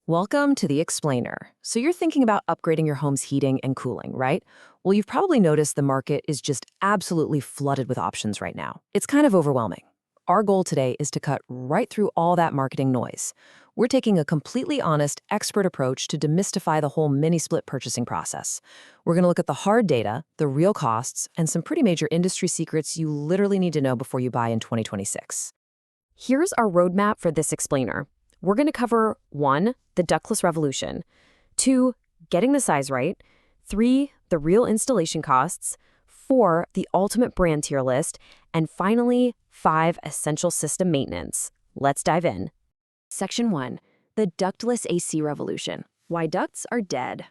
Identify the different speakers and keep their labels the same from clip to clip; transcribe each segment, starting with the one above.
Speaker 1: Welcome to the Explainer. So you're thinking about upgrading your home's heating and cooling, right? Well, you've probably noticed the market is just absolutely flooded with options right now. It's kind of overwhelming. Our goal today is to cut right through all that marketing noise. We're taking a completely honest, expert approach to demystify the whole mini-split purchasing process. We're going to look at the hard data, the real costs, and some pretty major industry secrets you literally need to know before you buy in 2026. Here's our roadmap for this Explainer. We're going to cover 1, the ductless revolution, 2, getting the size right, 3, the real installation costs, 4, the ultimate brand tier list, and finally, 5, essential system maintenance. Let's dive in. Section 1, the ductless AC revolution. Why ducts are dead.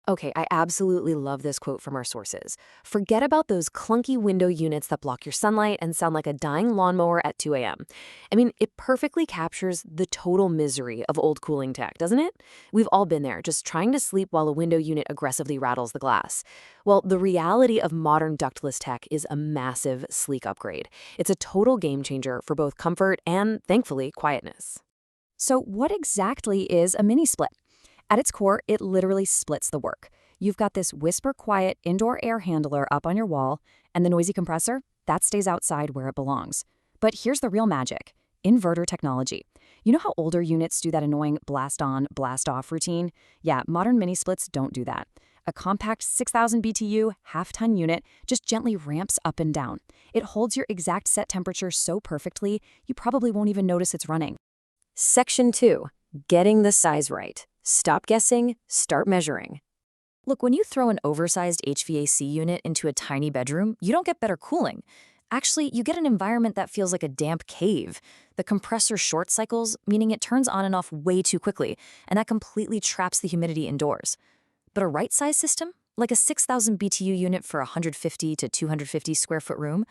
Speaker 1: Okay, I absolutely love this quote from our sources. Forget about those clunky window units that block your sunlight and sound like a dying lawnmower at 2 a.m. I mean, it perfectly captures the total misery of old cooling tech, doesn't it? We've all been there, just trying to sleep while a window unit aggressively rattles the glass. Well, the reality of modern ductless tech is a massive, sleek upgrade. It's a total game changer for both comfort and, thankfully, quietness. So what exactly is a mini-split? At its core, it literally splits the work. You've got this whisper-quiet indoor air handler up on your wall, and the noisy compressor, that stays outside where it belongs. But here's the real magic: inverter technology. You know how older units do that annoying blast-on, blast-off routine? Yeah, modern mini-splits don't do that. A compact 6,000 BTU, half-ton unit just gently ramps up and down. It holds your exact set temperature so perfectly, you probably won't even notice it's running. Section 2, getting the size right. Stop guessing, start measuring. Look, when you throw an oversized HVAC unit into a tiny bedroom, you don't get better cooling. Actually, you get an environment that feels like a damp cave. The compressor short cycles, meaning it turns on and off way too quickly, and that completely traps the humidity indoors. But a right-size system, like a 6,000 BTU unit for a 150 to 250 square foot room,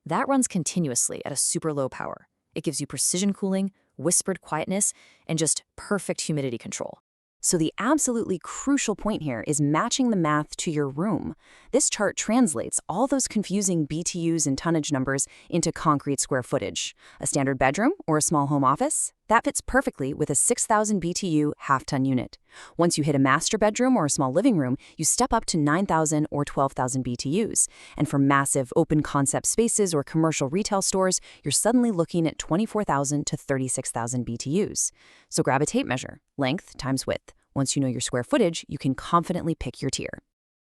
Speaker 1: that runs continuously at a super low power. It gives you precision cooling, whispered quietness, and just perfect humidity control. So the absolutely crucial point here is matching the math to your room. This chart translates all those confusing BTUs and tonnage numbers into concrete square footage. A standard bedroom or a small home office? That fits perfectly with a 6,000 BTU half-ton unit. Once you hit a master bedroom or a small living room, you step up to 9,000 or 12,000 BTUs. And for massive open concept spaces or commercial retail stores, you're suddenly looking at 24,000 to 36,000 BTUs. So grab a tape measure, length times width. Once you know your square footage, you can confidently pick your tier.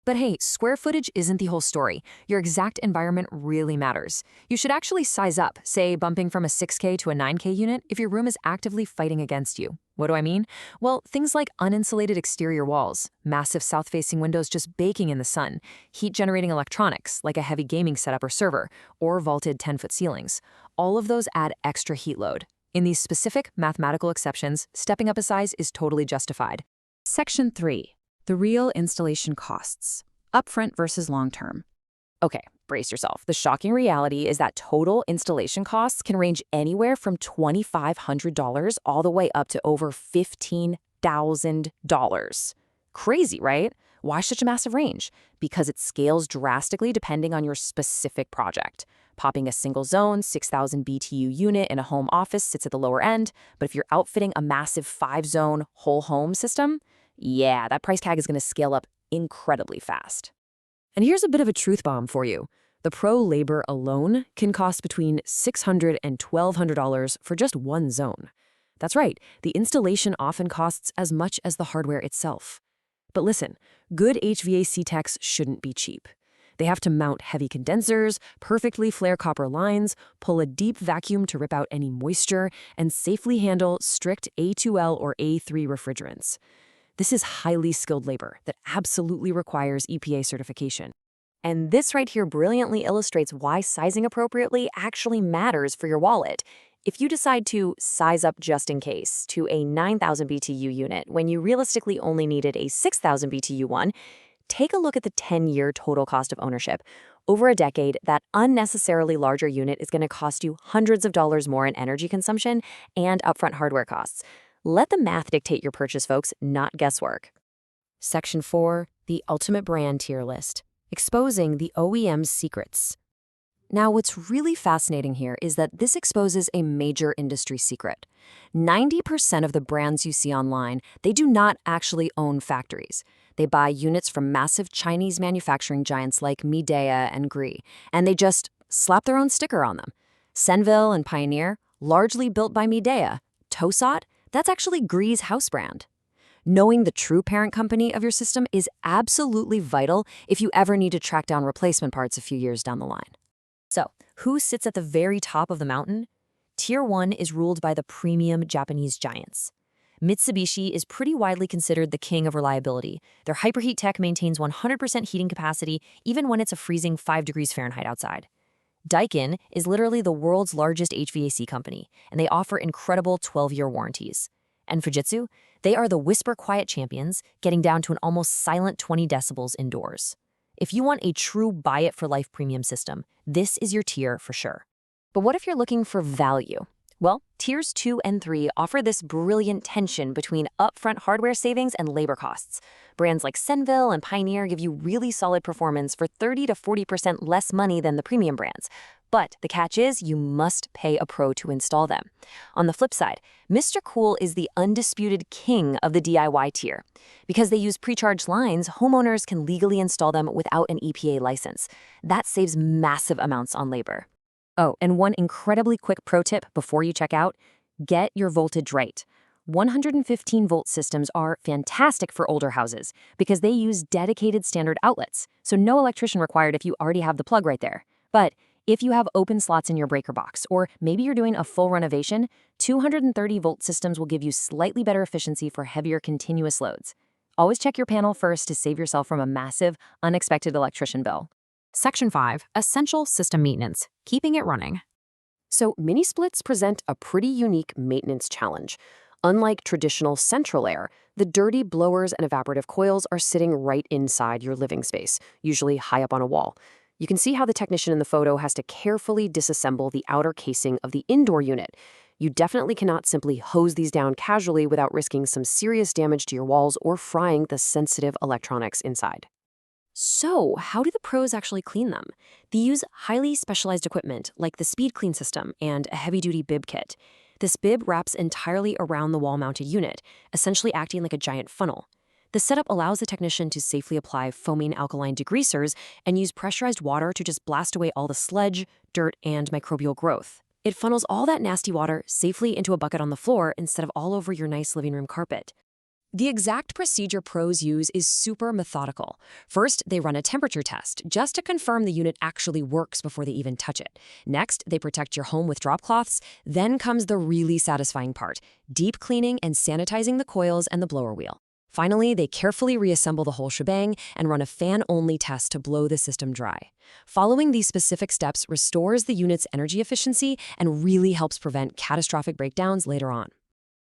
Speaker 1: But hey, square footage isn't the whole story. Your exact environment really matters. You should actually size up, say bumping from a 6K to a 9K unit if your room is actively fighting against you. What do I mean? Well, things like uninsulated exterior walls, massive south-facing windows just baking in the sun, heat-generating electronics like a heavy gaming setup or server, or vaulted 10-foot ceilings. All of those add extra heat load. In these specific mathematical exceptions, stepping up a size is totally justified. Section 3. The real installation costs. Upfront versus long-term. Okay, brace yourself. The shocking reality is that total installation costs can range anywhere from $2,500 all the way up to over $15,000. Crazy, right? Why such a massive range? Because it scales drastically depending on your specific project. Popping a single zone, 6,000 BTU unit in a home office sits at the lower end, but if you're outfitting a massive 5-zone whole home system, yeah, that price tag is going to scale up incredibly fast. And here's a bit of a truth bomb for you. The pro labor alone can cost between $600 and $1,200 for just one zone. That's right, the installation often costs as much as the hardware itself. But listen, good HVAC techs shouldn't be cheap. They have to mount heavy condensers, perfectly flare copper lines, pull a deep vacuum to rip out any moisture, and safely handle strict A2L or A3 refrigerants. This is highly skilled labor that absolutely requires EPA certification. And this right here brilliantly illustrates why sizing appropriately actually matters for your wallet. If you decide to size up just in case to a 9,000 BTU unit when you realistically only needed a 6,000 BTU one, take a look at the 10-year total cost of ownership. Over a decade, that unnecessarily larger unit is going to cost you hundreds of dollars more in energy consumption and upfront hardware costs. Let the math dictate your purchase, folks, not guesswork. Section 4, the ultimate brand tier list. Exposing the OEM's secrets. Now, what's really fascinating here is that this exposes a major industry secret. 90% of the brands you see online, they do not actually own factories. They buy units from massive Chinese manufacturing giants like Midea and Gree, and they just slap their own sticker on them. Senville and Pioneer, largely built by Midea. Tosat, that's actually Gree's house brand. Knowing the true parent company of your system is absolutely vital if you ever need to track down replacement parts a few years down the line. So, who sits at the very top of the mountain? Tier 1 is ruled by the premium Japanese giants. Mitsubishi is pretty widely considered the king of reliability. Their hyperheat tech maintains 100% heating capacity even when it's a freezing 5 degrees Fahrenheit outside. Daikin is literally the world's largest HVAC company, and they offer incredible 12-year warranties. And Fujitsu, they are the whisper quiet champions, getting down to an almost silent 20 decibels indoors. If you want a true buy-it-for-life premium system, this is your tier for sure. But what if you're looking for value? Well, tiers 2 and 3 offer this brilliant tension between upfront hardware savings and labor costs. Brands like Senville and Pioneer give you really solid performance for 30 to 40% less money than the premium brands. But the catch is you must pay a pro to install them. On the flip side, Mr. Cool is the undisputed king of the DIY tier. Because they use pre-charged lines, homeowners can legally install them without an EPA license. That saves massive amounts on labor. Oh, and one incredibly quick pro tip before you check out, get your voltage right. 115-volt systems are fantastic for older houses because they use dedicated standard outlets, so no electrician required if you already have the plug right there. But if you have open slots in your breaker box, or maybe you're doing a full renovation, 230-volt systems will give you slightly better efficiency for heavier continuous loads. Always check your panel first to save yourself from a massive, unexpected electrician bill.
Speaker 2: Section 5, Essential System Maintenance, Keeping It Running.
Speaker 1: So mini splits present a pretty unique maintenance challenge. Unlike traditional central air, the dirty blowers and evaporative coils are sitting right inside your living space, usually high up on a wall. You can see how the technician in the photo has to carefully disassemble the outer casing of the indoor unit. You definitely cannot simply hose these down casually without risking some serious damage to your walls or frying the sensitive electronics inside. So, how do the pros actually clean them? They use highly specialized equipment like the Speed Clean system and a heavy-duty bib kit. This bib wraps entirely around the wall-mounted unit, essentially acting like a giant funnel. The setup allows the technician to safely apply foaming alkaline degreasers and use pressurized water to just blast away all the sludge, dirt, and microbial growth. It funnels all that nasty water safely into a bucket on the floor instead of all over your nice living room carpet. The exact procedure pros use is super methodical. First, they run a temperature test just to confirm the unit actually works before they even touch it. Next, they protect your home with drop cloths. Then comes the really satisfying part, deep cleaning and sanitizing the coils and the blower wheel. Finally, they carefully reassemble the whole shebang and run a fan-only test to blow the system dry. Following these specific steps restores the unit's energy efficiency and really helps prevent catastrophic breakdowns later on.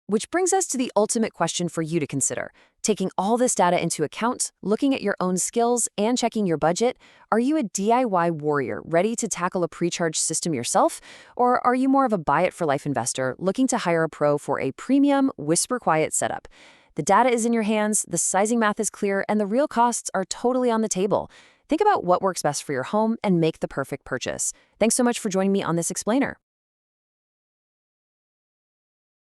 Speaker 1: Which brings us to the ultimate question for you to consider. Taking all this data into account, looking at your own skills, and checking your budget, are you a DIY warrior ready to tackle a pre-charged system yourself? Or are you more of a buy-it-for-life investor looking to hire a pro for a premium, whisper-quiet setup? The data is in your hands, the sizing math is clear, and the real costs are totally on the table. Think about what works best for your home and make the perfect purchase. Thanks so much for joining me on this explainer.